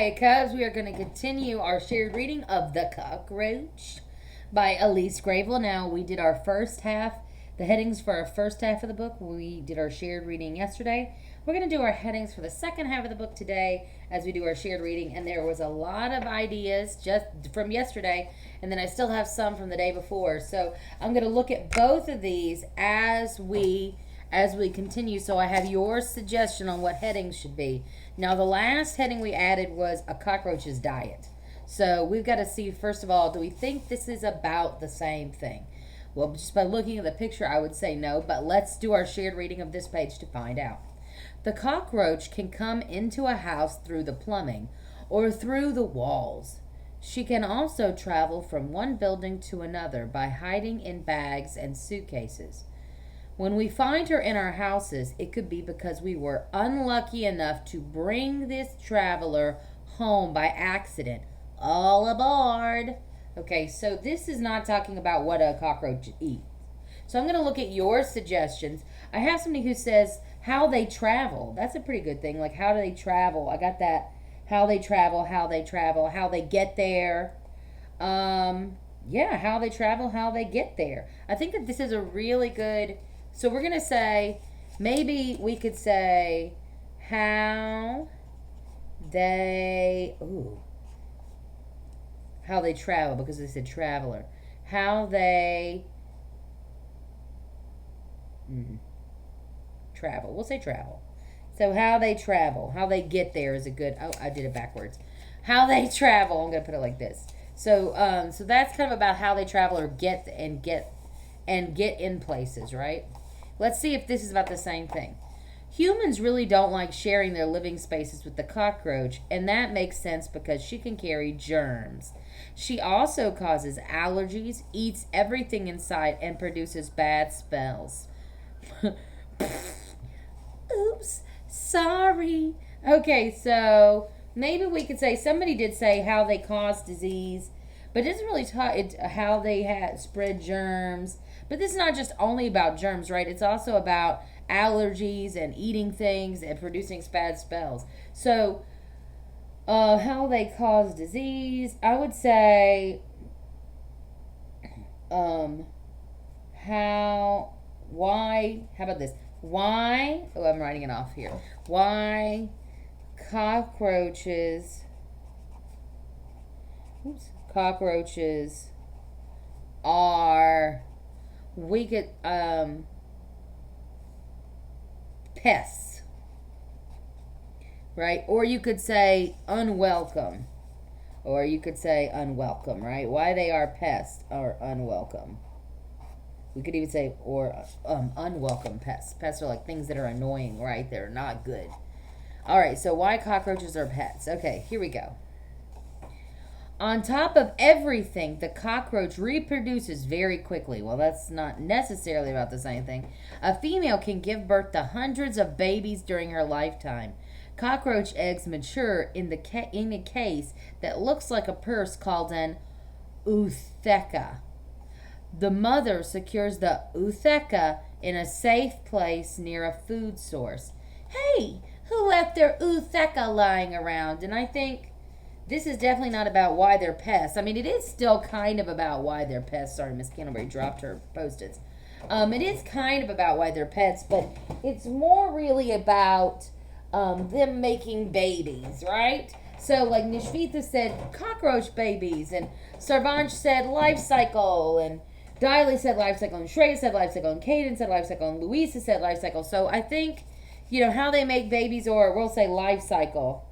right, cubs, we are going to continue our shared reading of The Cockroach by Elise Gravel. Now, we did our first half, the headings for our first half of the book. We did our shared reading yesterday. We're going to do our headings for the second half of the book today as we do our shared reading. And there was a lot of ideas just from yesterday, and then I still have some from the day before. So I'm going to look at both of these as we continue. So I have your suggestion on what headings should be. Now, the last heading we added was a cockroach's diet. So we've got to see, first of all, do we think this is about the same thing? Well, just by looking at the picture, I would say no, but let's do our shared reading of this page to find out. The cockroach can come into a house through the plumbing or through the walls. She can also travel from one building to another by hiding in bags and suitcases. When we find her in our houses, it could be because we were unlucky enough to bring this traveler home by accident. All aboard! Okay, so this is not talking about what a cockroach eats. So I'm going to look at your suggestions. I have somebody who says how they travel. That's a pretty good thing. Like, how do they travel? I got that. How they travel, how they get there. Yeah, how they travel, how they get there. I think that this is a really good... So we're going to say, maybe we could say how they travel, because they said traveler. How they travel. We'll say travel. So how they travel, how they get there is a good... Oh, I did it backwards. How they travel. I'm going to put it like this. So that's kind of about how they travel or get in places, right? Let's see if this is about the same thing. Humans really don't like sharing their living spaces with the cockroach, and that makes sense because she can carry germs. She also causes allergies, eats everything inside, and produces bad smells. Oops, sorry. Okay, so maybe we could say, somebody did say how they cause disease, but it doesn't really talk how they spread germs. But this is not just only about germs, right? It's also about allergies and eating things and producing bad smells. So, how they cause disease, I would say, how about this? Why, I'm writing it off here. Why cockroaches are pests, right? Or you could say unwelcome, right? Why they are pests or unwelcome. We could even say unwelcome pests. Pests are like things that are annoying, right? They're not good. All right, so why cockroaches are pets. Okay, here we go. On top of everything, the cockroach reproduces very quickly. Well, that's not necessarily about the same thing. A female can give birth to hundreds of babies during her lifetime. Cockroach eggs mature in a case that looks like a purse called an ootheca. The mother secures the ootheca in a safe place near a food source. Hey, who left their ootheca lying around? And I think this is definitely not about why they're pests. I mean, it is still kind of about why they're pests. Sorry, Miss Candleberry dropped her Post-its. It is kind of about why they're pets, but it's more really about them making babies, right? So, like Nishvita said, cockroach babies, and Sarvanch said life cycle, and Diley said life cycle, and Shreya said life cycle, and Caden said life cycle, and Louisa said life cycle. So I think, how they make babies, or we'll say life cycle.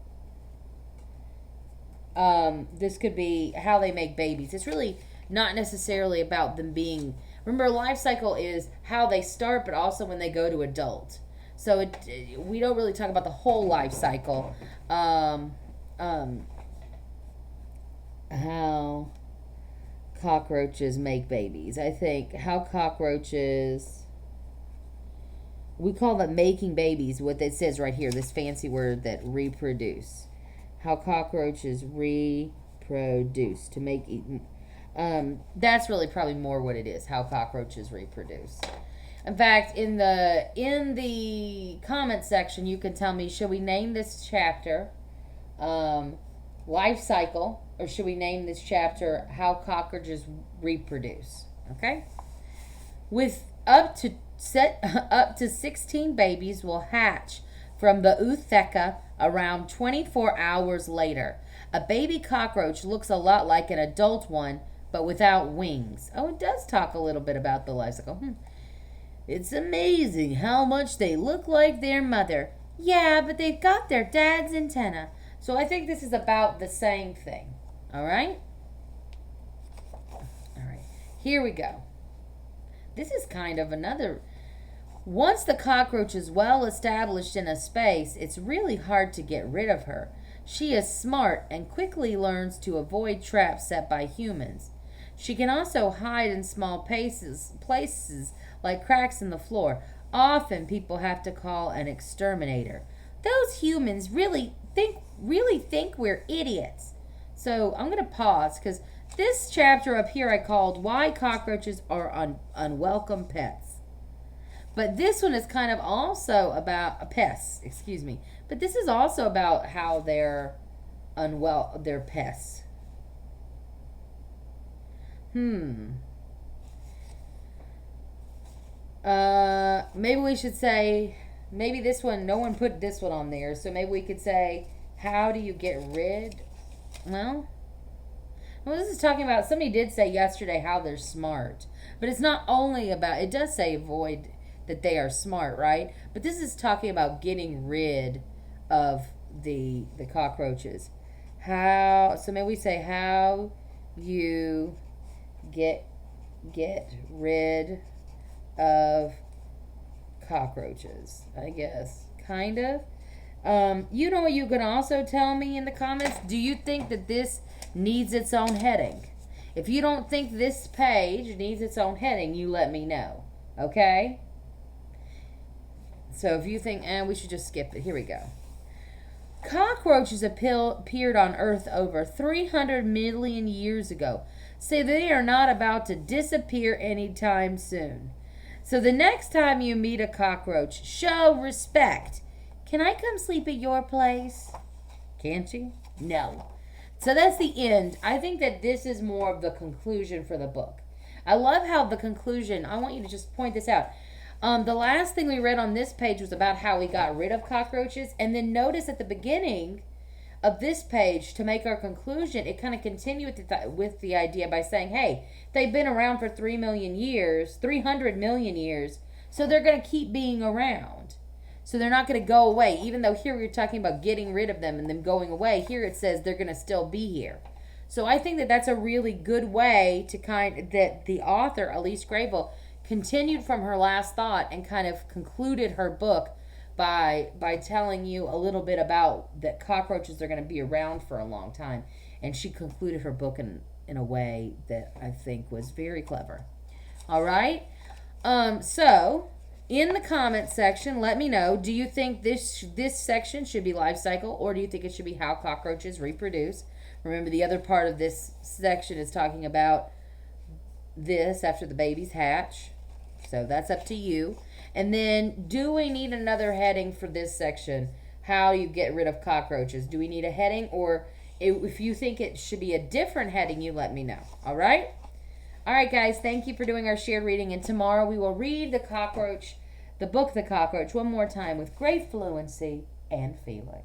This could be how they make babies. It's really not necessarily about them being... Remember, life cycle is how they start, but also when they go to adult. So we don't really talk about the whole life cycle. How cockroaches make babies. I think how cockroaches... We call them making babies, what it says right here, this fancy word that reproduce. How cockroaches reproduce to make... that's really probably more what it is, how cockroaches reproduce. In fact, in the comment section, you can tell me, should we name this chapter life cycle, or should we name this chapter How Cockroaches Reproduce? Okay? With up to 16 babies will hatch from the ootheca around 24 hours later. A baby cockroach looks a lot like an adult one, but without wings. Oh, it does talk a little bit about the life cycle. It's amazing how much they look like their mother. Yeah, but they've got their dad's antenna. So I think this is about the same thing. All right? All right. Here we go. This is kind of another. Once the cockroach is well established in a space, it's really hard to get rid of her. She is smart and quickly learns to avoid traps set by humans. She can also hide in small places like cracks in the floor. Often people have to call an exterminator. Those humans really think we're idiots. So I'm going to pause because this chapter up here I called Why Cockroaches Are Unwelcome Pets. But this one is kind of also about pests, excuse me. But this is also about how they're pests. Maybe we should say, maybe this one, no one put this one on there, so maybe we could say, how do you get rid? Well, this is talking about, somebody did say yesterday how they're smart. But it's not only about, it does say avoid that they are smart, right? But this is talking about getting rid of the cockroaches. So maybe we say how you get rid of cockroaches, I guess. Kind of. You can also tell me in the comments, do you think that this needs its own heading? If you don't think this page needs its own heading, you let me know. Okay? So if you think, we should just skip it. Here we go. Cockroaches appeared on Earth over 300 million years ago, so they are not about to disappear anytime soon. So the next time you meet a cockroach, show respect. Can I come sleep at your place? Can't you? No. So that's the end. I think that this is more of the conclusion for the book. I love how the conclusion, I want you to just point this out. The last thing we read on this page was about how we got rid of cockroaches. And then notice at the beginning of this page, to make our conclusion, it kind of continued with the idea by saying, hey, they've been around for 300 million years, so they're going to keep being around. So they're not going to go away. Even though here we're talking about getting rid of them and them going away, here it says they're going to still be here. So I think that that's a really good way to that the author, Elise Gravel, continued from her last thought and kind of concluded her book by telling you a little bit about that cockroaches are going to be around for a long time. And she concluded her book in a way that I think was very clever. All right? So, in the comment section, let me know, do you think this section should be life cycle, or do you think it should be how cockroaches reproduce? Remember, the other part of this section is talking about this after the babies hatch. So that's up to you. And then, do we need another heading for this section? How you get rid of cockroaches? Do we need a heading? Or if you think it should be a different heading, you let me know. All right? All right, guys. Thank you for doing our shared reading. And tomorrow we will read the book The Cockroach, one more time with great fluency and feeling.